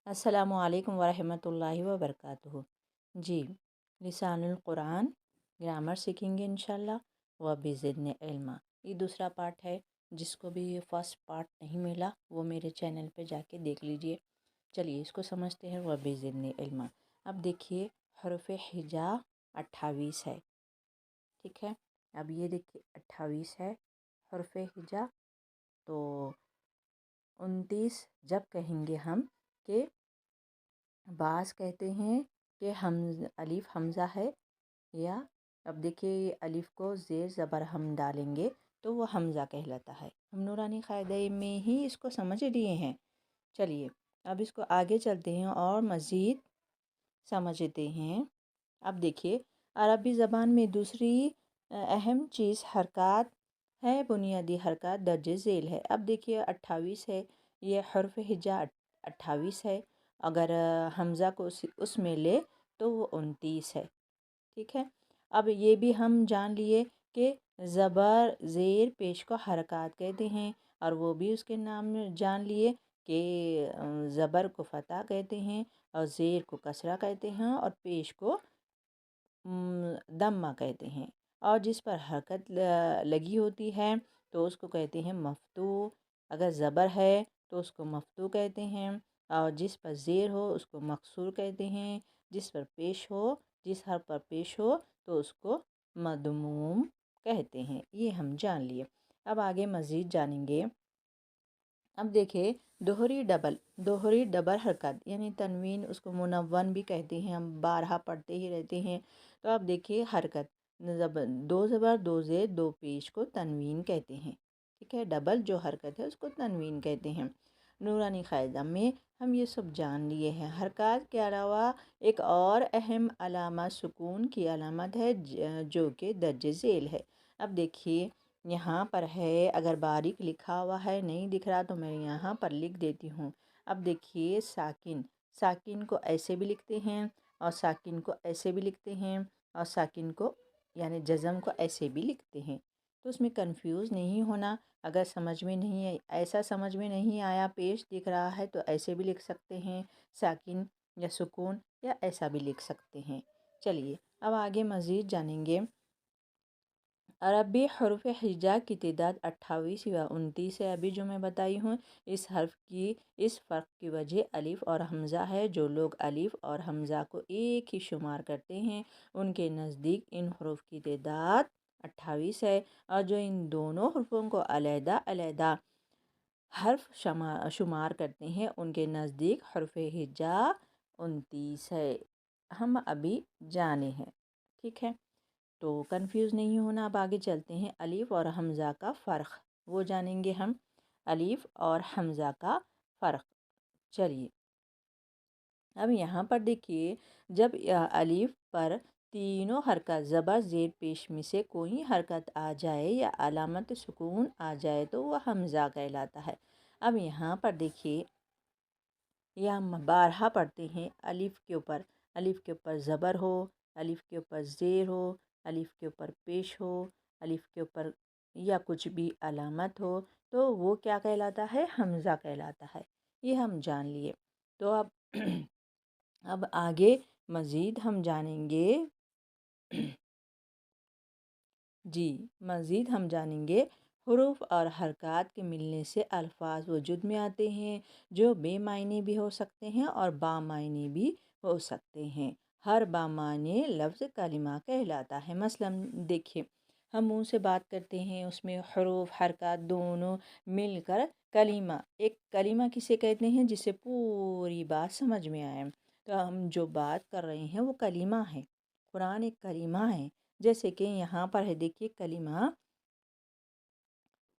السلام علیکم ورحمۃ اللہ وبرکاتہ۔ جی، لسان القرآن گرامر سیکھیں گے انشاءاللہ و بزدن علما۔ یہ دوسرا پارٹ ہے، جس کو بھی فرسٹ پارٹ نہیں ملا وہ میرے چینل پہ جا کے دیکھ لیجئے۔ چلیے اس کو سمجھتے ہیں و بزدن علما۔ اب دیکھیے حرف ہجا 28 ہے، ٹھیک ہے۔ اب یہ دیکھیے 28 ہے حرف ہجا، تو 29 جب کہیں گے ہم کہ بعض کہتے ہیں کہ الف حمزہ ہے، یا اب دیکھیے الف کو زیر زبر ہم ڈالیں گے تو وہ حمزہ کہلاتا ہے۔ ہم نورانی قاعدہ میں ہی اس کو سمجھ لیے ہیں۔ چلیے اب اس کو آگے چلتے ہیں اور مزید سمجھتے ہیں۔ اب دیکھیے عربی زبان میں دوسری اہم چیز حرکات ہے، بنیادی حرکات درج ذیل ہے۔ اب دیکھیے 28 ہے، یہ حرف ہجا 28 ہے، اگر حمزہ کو اس میں لے تو وہ 29 ہے، ٹھیک ہے۔ اب یہ بھی ہم جان لیے کہ زبر زیر پیش کو حرکات کہتے ہیں، اور وہ بھی اس کے نام جان لیے کہ زبر کو فتح کہتے ہیں، اور زیر کو کسرہ کہتے ہیں، اور پیش کو دمہ کہتے ہیں، اور جس پر حرکت لگی ہوتی ہے تو اس کو کہتے ہیں مفتوح۔ اگر زبر ہے تو اس کو مفتوح کہتے ہیں، اور جس پر زیر ہو اس کو مکسور کہتے ہیں، جس پر پیش ہو، جس حرف پر پیش ہو تو اس کو مضموم کہتے ہیں۔ یہ ہم جان لیے۔ اب آگے مزید جانیں گے۔ اب دیکھیں دوہری ڈبل حرکت یعنی تنوین، اس کو منون بھی کہتے ہیں، ہم بارہا پڑھتے ہی رہتے ہیں۔ تو اب دیکھیے حرکت دو زبر دو زیر دو پیش کو تنوین کہتے ہیں، ٹھیک ہے۔ ڈبل جو حرکت ہے اس کو تنوین کہتے ہیں۔ نورانی قاعدہ میں ہم یہ سب جان لیے ہیں۔ حرکات کے علاوہ ایک اور اہم علامت سکون کی علامت ہے، جو کہ درج ذیل ہے۔ اب دیکھیے یہاں پر ہے، اگر باریک لکھا ہوا ہے نہیں دکھ رہا تو میں یہاں پر لکھ دیتی ہوں۔ اب دیکھیے ساکن کو ایسے بھی لکھتے ہیں، اور ساکن کو ایسے بھی لکھتے ہیں، اور ساکن کو یعنی جزم کو ایسے بھی لکھتے ہیں۔ تو اس میں کنفیوز نہیں ہونا۔ اگر ایسا سمجھ میں نہیں آیا، پیش دکھ رہا ہے تو ایسے بھی لکھ سکتے ہیں ساکن یا سکون، یا ایسا بھی لکھ سکتے ہیں۔ چلیے اب آگے مزید جانیں گے۔ عربی حروف ہجا کی تعداد 28 یا 29 ہے، ابھی جو میں بتائی ہوں۔ اس فرق کی وجہ الف اور حمزہ ہے۔ جو لوگ الف اور حمزہ کو ایک ہی شمار کرتے ہیں ان کے نزدیک ان حروف کی تعداد 28 ہے، اور جو ان دونوں حروفوں کو علیحدہ علیحدہ حرف شمار کرتے ہیں ان کے نزدیک حرف ہجا 29 ہے۔ ہم ابھی جانے ہیں، ٹھیک ہے، تو کنفیوز نہیں ہونا۔ اب آگے چلتے ہیں، الف اور حمزہ کا فرق وہ جانیں گے ہم۔ الف اور حمزہ کا فرق، چلیے اب یہاں پر دیکھیے، جب الف پر تینوں حرکات زبر زیر پیش میں سے کوئی حرکت آ جائے یا علامت سکون آ جائے تو وہ حمزہ کہلاتا ہے۔ اب یہاں پر دیکھیے، یہ ہم بارہا پڑھتے ہیں، الف کے اوپر زبر ہو، الف کے اوپر زیر ہو، الف کے اوپر پیش ہو، الف کے اوپر یا کچھ بھی علامت ہو تو وہ کیا کہلاتا ہے؟ حمزہ کہلاتا ہے۔ یہ ہم جان لیے۔ تو اب آگے مزید ہم جانیں گے۔ مزید ہم جانیں گے حروف اور حرکات کے ملنے سے الفاظ وجود میں آتے ہیں جو بے معنی بھی ہو سکتے ہیں اور با معنی بھی ہو سکتے ہیں۔ ہر با معنی لفظ کلمہ کہلاتا ہے۔ مثلاً دیکھیں، ہم منہ سے بات کرتے ہیں، اس میں حروف حرکات دونوں مل کر کلمہ، ایک کلمہ کسے کہتے ہیں؟ جس سے پوری بات سمجھ میں آئے۔ تو ہم جو بات کر رہے ہیں وہ کلمہ ہے، قرآن ایک کلمہ ہے۔ جیسے کہ یہاں پر ہے، دیکھیے کلمہ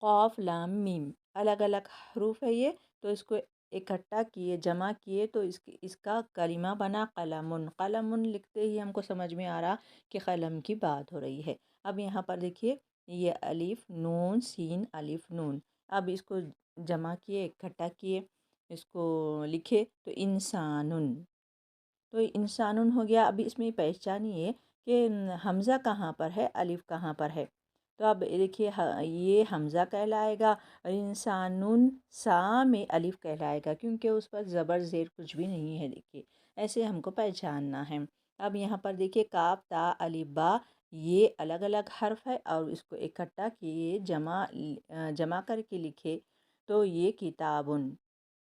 قاف لام میم، الگ الگ حروف ہے یہ، تو اس کو اکٹھا کیے، جمع کیے تو اس کا کلمہ بنا قلم۔ قلم لکھتے ہی ہم کو سمجھ میں آ رہا کہ قلم کی بات ہو رہی ہے۔ اب یہاں پر دیکھیے، یہ الف نون سین الف نون، اب اس کو جمع کیے، اکٹھا کیے، اس کو لکھے تو انسانن، تو انسانن ہو گیا۔ اب اس میں پہچانیے کہ حمزہ کہاں پر ہے، الف کہاں پر ہے۔ تو اب دیکھیے یہ حمزہ کہلائے گا، اور انسانن سا میں الف کہلائے گا، کیونکہ اس پر زبر زیر کچھ بھی نہیں ہے۔ دیکھیے ایسے ہم کو پہچاننا ہے۔ اب یہاں پر دیکھیے کاف تا الف با، یہ الگ الگ حرف ہے، اور اس کو اکٹھا کیے جمع کر کے لکھے تو یہ کتابن،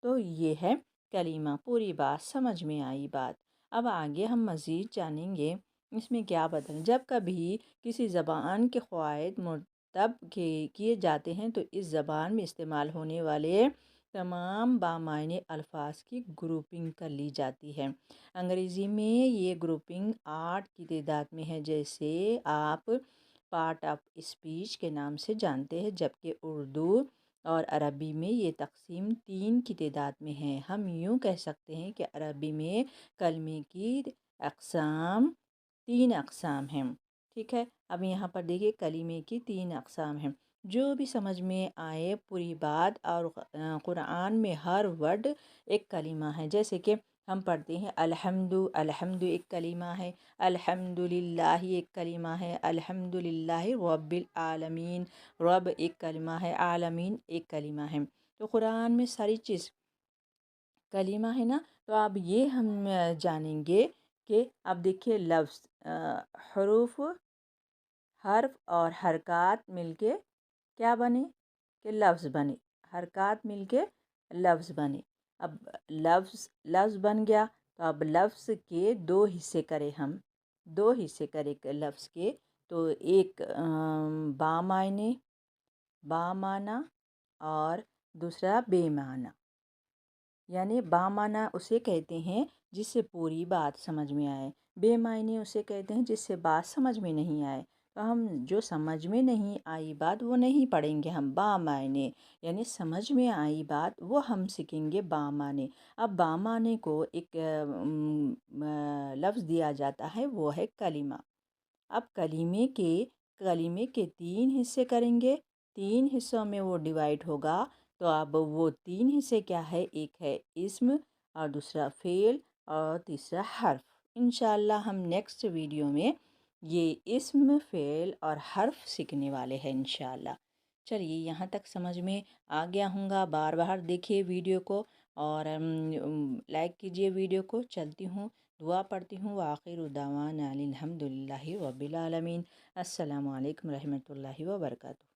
تو یہ ہے کلمہ۔ پوری بات سمجھ میں آئی بات؟ اب آگے ہم مزید جانیں گے اس میں کیا بدل۔ جب کبھی کسی زبان کے قواعد مرتب کیے جاتے ہیں تو اس زبان میں استعمال ہونے والے تمام بامعنی الفاظ کی گروپنگ کر لی جاتی ہے۔ انگریزی میں یہ گروپنگ 8 کی تعداد میں ہے، جیسے آپ پارٹ آف اسپیچ کے نام سے جانتے ہیں، جبکہ اردو اور عربی میں یہ تقسیم 3 کی تعداد میں ہے۔ ہم یوں کہہ سکتے ہیں کہ عربی میں کلمے کی اقسام 3 اقسام ہیں۔ ٹھیک ہے، اب یہاں پر دیکھیے کلمے کی 3 اقسام ہیں، جو بھی سمجھ میں آئے پوری بات۔ اور قرآن میں ہر ورڈ ایک کلمہ ہے، جیسے کہ ہم پڑھتے ہیں الحمد ایک کلمہ ہے، الحمد للہ ایک کلمہ ہے، الحمد للہ رب العالمین، رب ایک کلمہ ہے، عالمین ایک کلمہ ہے۔ تو قرآن میں ساری چیز کلمہ ہے نا۔ تو اب یہ ہم جانیں گے کہ اب دیکھیے لفظ، حروف، حرف اور حرکات مل کے کیا بنے کہ لفظ بنے، حرکات مل کے لفظ بنے۔ اب لفظ بن گیا، تو اب لفظ کے 2 حصے کرے، ہم 2 حصے کرے لفظ کے، تو ایک بامعنی اور دوسرا بے معنی۔ یعنی بامعنی اسے کہتے ہیں جس سے پوری بات سمجھ میں آئے، بے معنی اسے کہتے ہیں جس سے بات سمجھ میں نہیں آئے۔ تو ہم جو سمجھ میں نہیں آئی بات وہ نہیں پڑھیں گے ہم بامعنی، یعنی سمجھ میں آئی بات وہ ہم سیکھیں گے بامعنی۔ اب بامعنی کو ایک لفظ دیا جاتا ہے، وہ ہے کلمہ۔ اب کلمے کے 3 حصے کریں گے، 3 حصوں میں وہ ڈیوائڈ ہوگا۔ تو اب وہ 3 حصے کیا ہے؟ ایک ہے اسم، اور دوسرا فعل، اور تیسرا حرف۔ انشاءاللہ ہم نیکسٹ ویڈیو میں یہ اسم، فعل اور حرف سیکھنے والے ہیں انشاءاللہ۔ چلیے یہاں تک سمجھ میں آ گیا ہوں گا، بار بار دیکھیے ویڈیو کو، اور لائک کیجیے ویڈیو کو۔ چلتی ہوں، دعا پڑھتی ہوں، وآخر دعوانا الحمد للہ رب العالمین۔ السلام علیکم رحمۃ اللہ وبرکاتہ۔